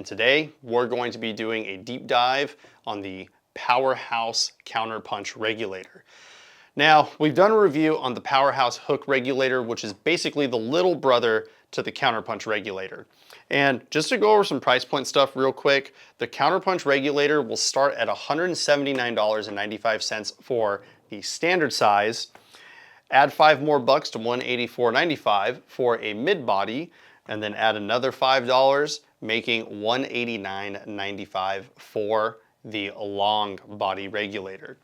and today we're going to be doing a deep dive on the Powerhouse Counterpunch Regulator. Now, we've done a review on the Powerhouse Hook Regulator, which is basically the little brother to the Counterpunch Regulator. And just to go over some price point stuff real quick, the Counterpunch Regulator will start at $179.95 for the standard size. Add $5 more to $184.95 for a mid body, and then add another $5, making $189.95 for the long body regulator.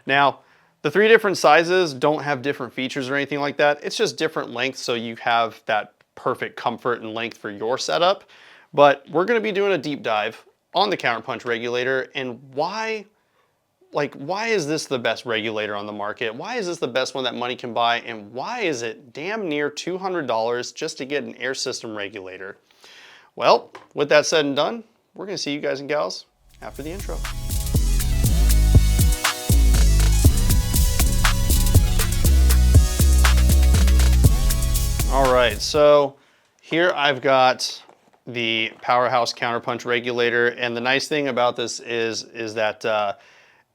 Now, the three different sizes don't have different features or anything like that. It's just different lengths, so you have that perfect comfort and length for your setup. But we're going to be doing a deep dive on the Counterpunch Regulator and why is this the best regulator on the market? Why is this the best one that money can buy? And why is it damn near $200 just to get an air system regulator? Well, with that said and done, we're going to see you guys and gals after the intro. All right, so here I've got the Powerhouse Counterpunch Regulator, and the nice thing about this is that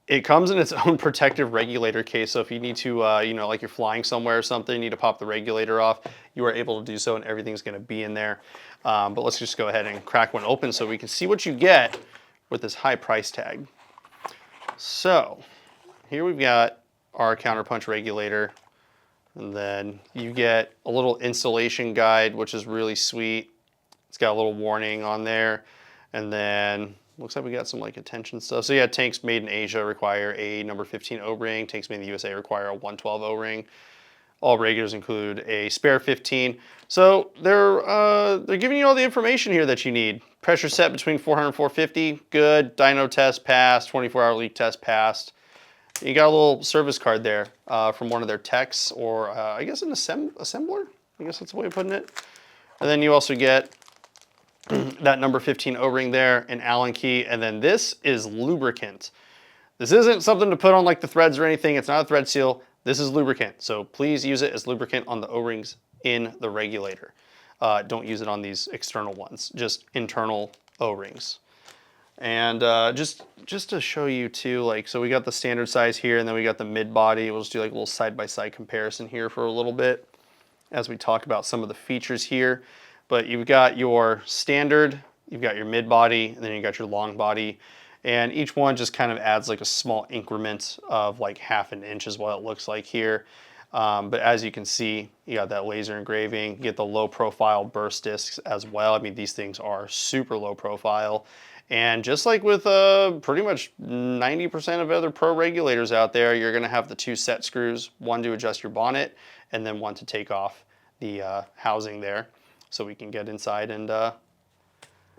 it comes in its own protective regulator case. So if you need to, like you're flying somewhere or something, you need to pop the regulator off, you are able to do so, and everything's going to be in there. But let's just go ahead and crack one open so we can see what you get with this high price tag. So here we've got our Counterpunch Regulator. And then you get a little installation guide, which is really sweet. It's got a little warning on there. And then looks like we got some like attention stuff. So yeah, tanks made in Asia require a number 15 O-ring. Tanks made in the USA require a 112 O-ring. All regulators include a spare 15. So they're giving you all the information here that you need. Pressure set between 400 and 450, good. Dyno test passed, 24-hour leak test passed. You got a little service card there from one of their techs, or I guess an assembler. I guess that's the way of putting it. And then you also get that number 15 O-ring there, an Allen key, and then this is lubricant. This isn't something to put on like the threads or anything. It's not a thread seal. This is lubricant. So please use it as lubricant on the O-rings in the regulator. Don't use it on these external ones, just internal O-rings. And just to show you too, like, so we got the standard size here, and then we got the mid body. We'll just do like a little side-by-side comparison here for a little bit as we talk about some of the features here. But you've got your standard, you've got your mid body, and then you got your long body. And each one just kind of adds like a small increment of like ½ an inch is what it looks like here. But as you can see, you got that laser engraving, you get the low profile burst discs as well. I mean, these things are super low profile. And just like with pretty much 90% of other pro regulators out there, you're gonna have the two set screws, one to adjust your bonnet, and then one to take off the housing there, so we can get inside and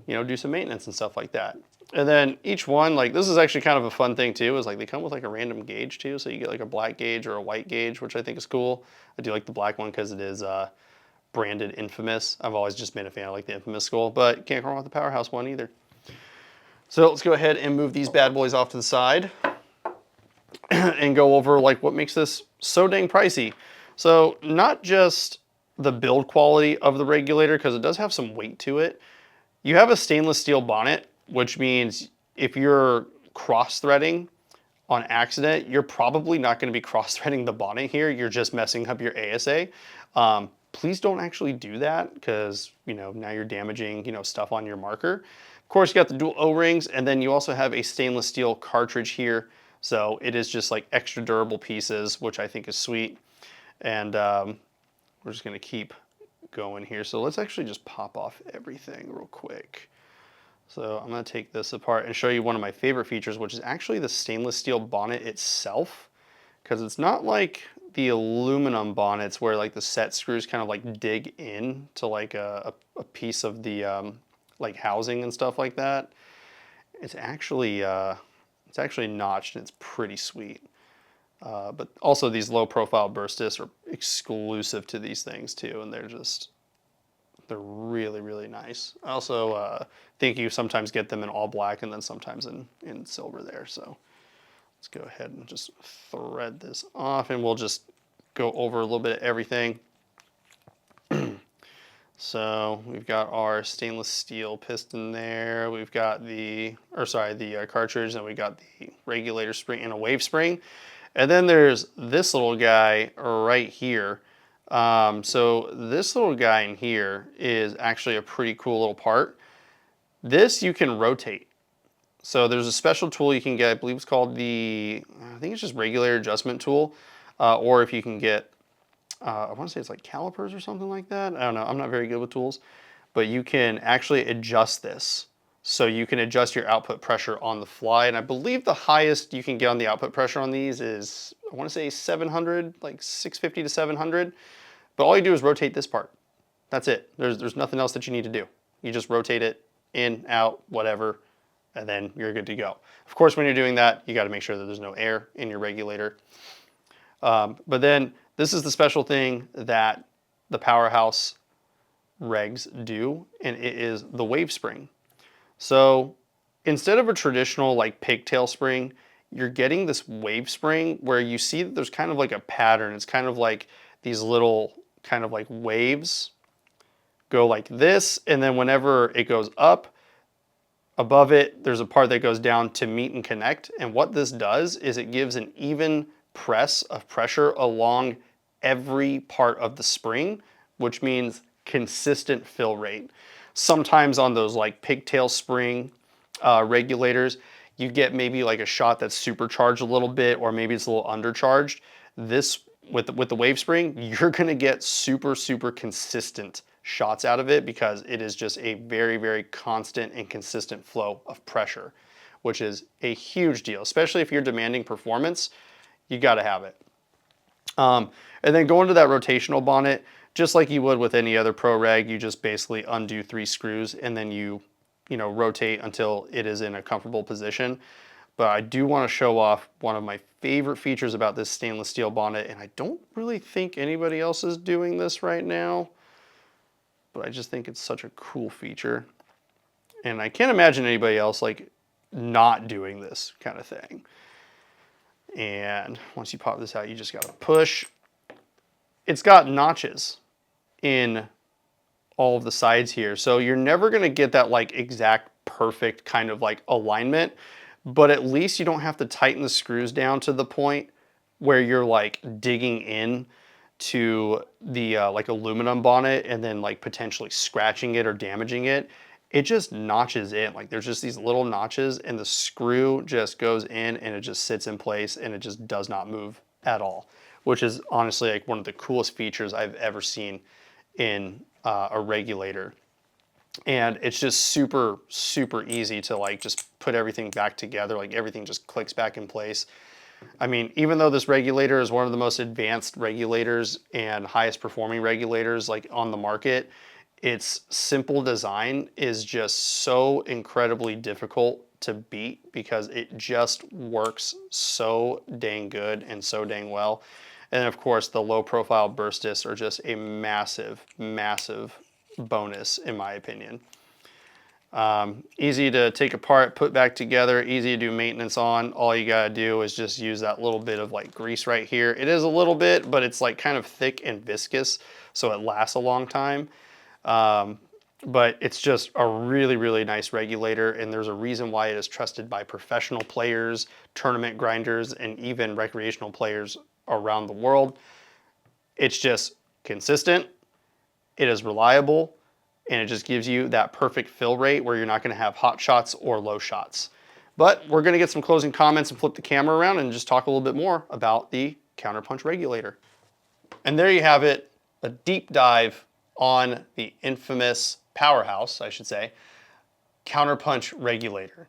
do some maintenance and stuff like that. And then each one, like, this is actually kind of a fun thing too, is like they come with like a random gauge too, so you get like a black gauge or a white gauge, which I think is cool. I do like the black one because it is branded Infamous. I've always just been a fan of like the Infamous skull, but can't go wrong with the Powerhouse one either. So let's go ahead and move these bad boys off to the side and go over like what makes this so dang pricey. So not just the build quality of the regulator, because it does have some weight to it. You have a stainless steel bonnet, which means if you're cross-threading on accident, you're probably not going to be cross-threading the bonnet here. You're just messing up your ASA. Please don't actually do that, because now you're damaging stuff on your marker. Of course, you got the dual O-rings, and then you also have a stainless steel cartridge here. So it is just like extra durable pieces, which I think is sweet. And we're just gonna keep going here. So let's actually just pop off everything real quick. So I'm gonna take this apart and show you one of my favorite features, which is actually the stainless steel bonnet itself. Because it's not like the aluminum bonnets where like the set screws kind of like dig in to like a piece of the like housing and stuff like that. It's actually notched, and it's pretty sweet. But also these low profile burst discs are exclusive to these things too, and they're really, really nice. I also think you sometimes get them in all black and then sometimes in silver there. So let's go ahead and just thread this off, and we'll just go over a little bit of everything. So we've got our stainless steel piston there. We've got the cartridge, and we got the regulator spring and a wave spring. And then there's this little guy right here. So this little guy in here is actually a pretty cool little part. This you can rotate. So there's a special tool you can get, I believe it's called I think it's just regulator adjustment tool. Or if you can get, I want to say it's like calipers or something like that. I don't know, I'm not very good with tools. But you can actually adjust this. So you can adjust your output pressure on the fly. And I believe the highest you can get on the output pressure on these is, I want to say 700, like 650 to 700. But all you do is rotate this part. That's it. There's nothing else that you need to do. You just rotate it in, out, whatever, and then you're good to go. Of course, when you're doing that, you got to make sure that there's no air in your regulator. But then this is the special thing that the Powerhouse regs do, and it is the wave spring. So instead of a traditional like pigtail spring, you're getting this wave spring where you see that there's kind of like a pattern. It's kind of like these little kind of like waves go like this, and then whenever it goes up, above it, there's a part that goes down to meet and connect. And what this does is it gives an even press of pressure along every part of the spring, which means consistent fill rate. Sometimes on those like pigtail spring regulators, you get maybe like a shot that's supercharged a little bit, or maybe it's a little undercharged. This, with the wave spring, you're gonna get super consistent shots out of it because it is just a very constant and consistent flow of pressure, which is a huge deal, especially if you're demanding performance. You got to have it. And then going to that rotational bonnet, just like you would with any other pro reg, you just basically undo 3 screws and then you rotate until it is in a comfortable position. But I do want to show off one of my favorite features about this stainless steel bonnet, and I don't really think anybody else is doing this right now, but I just think it's such a cool feature. And I can't imagine anybody else like not doing this kind of thing. And once you pop this out, you just gotta push. It's got notches in all of the sides here. So you're never gonna get that like exact perfect kind of like alignment, but at least you don't have to tighten the screws down to the point where you're like digging in to the like aluminum bonnet and then like potentially scratching it or damaging it. It just notches in. Like there's just these little notches and the screw just goes in and it just sits in place and it just does not move at all, which is honestly like one of the coolest features I've ever seen in a regulator. And it's just super easy to like just put everything back together. Like everything just clicks back in place. I mean, even though this regulator is one of the most advanced regulators and highest performing regulators like on the market, its simple design is just so incredibly difficult to beat because it just works so dang good and so dang well. And of course, the low profile burst discs are just a massive bonus in my opinion. Easy to take apart, put back together, easy to do maintenance on. All you gotta do is just use that little bit of like grease right here. It is a little bit, but it's like kind of thick and viscous, so it lasts a long time. But it's just a really nice regulator, and there's a reason why it is trusted by professional players, tournament grinders, and even recreational players around the world. It's just consistent, it is reliable, and it just gives you that perfect fill rate where you're not gonna have hot shots or low shots. But we're gonna get some closing comments and flip the camera around and just talk a little bit more about the Counterpunch Regulator. And there you have it, a deep dive on the infamous Powerhouse, I should say, Counterpunch Regulator.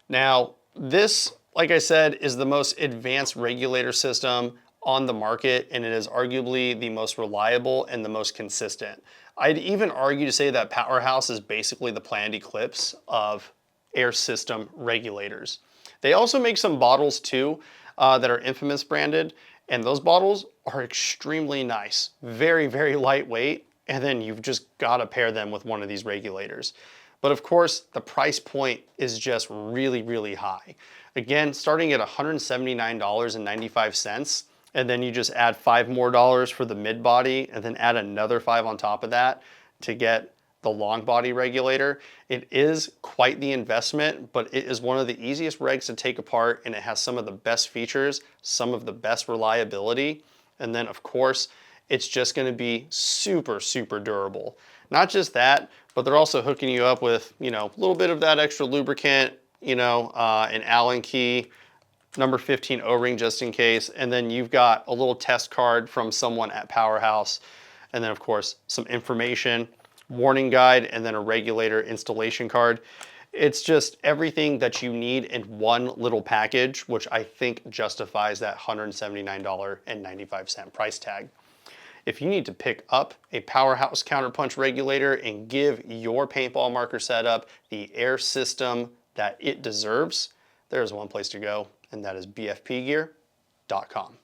Now, this, like I said, is the most advanced regulator system on the market, and it is arguably the most reliable and the most consistent. I'd even argue to say that Powerhouse is basically the planned eclipse of air system regulators. They also make some bottles too that are Infamous branded, and those bottles are extremely nice, very lightweight, and then you've just got to pair them with one of these regulators. But of course, the price point is just really high. Again, starting at $179.95, and then you just add $5 more for the mid body, and then add another $5 on top of that. to get the long body regulator. It is quite the investment, but it is one of the easiest regs to take apart, and it has some of the best features, some of the best reliability, and then of course, it's just going to be super, super durable. Not just that, but they're also hooking you up with, you know, a little bit of that extra lubricant, you know, an Allen key, number 15 O-ring just in case, and then you've got a little test card from someone at Powerhouse, and then of course some information, warning guide, and then a regulator installation card. It's just everything that you need in one little package, which I think justifies that $179.95 price tag. If you need to pick up a Powerhouse Counterpunch Regulator and give your paintball marker setup the air system that it deserves, there's one place to go, and that is bfpgear.com.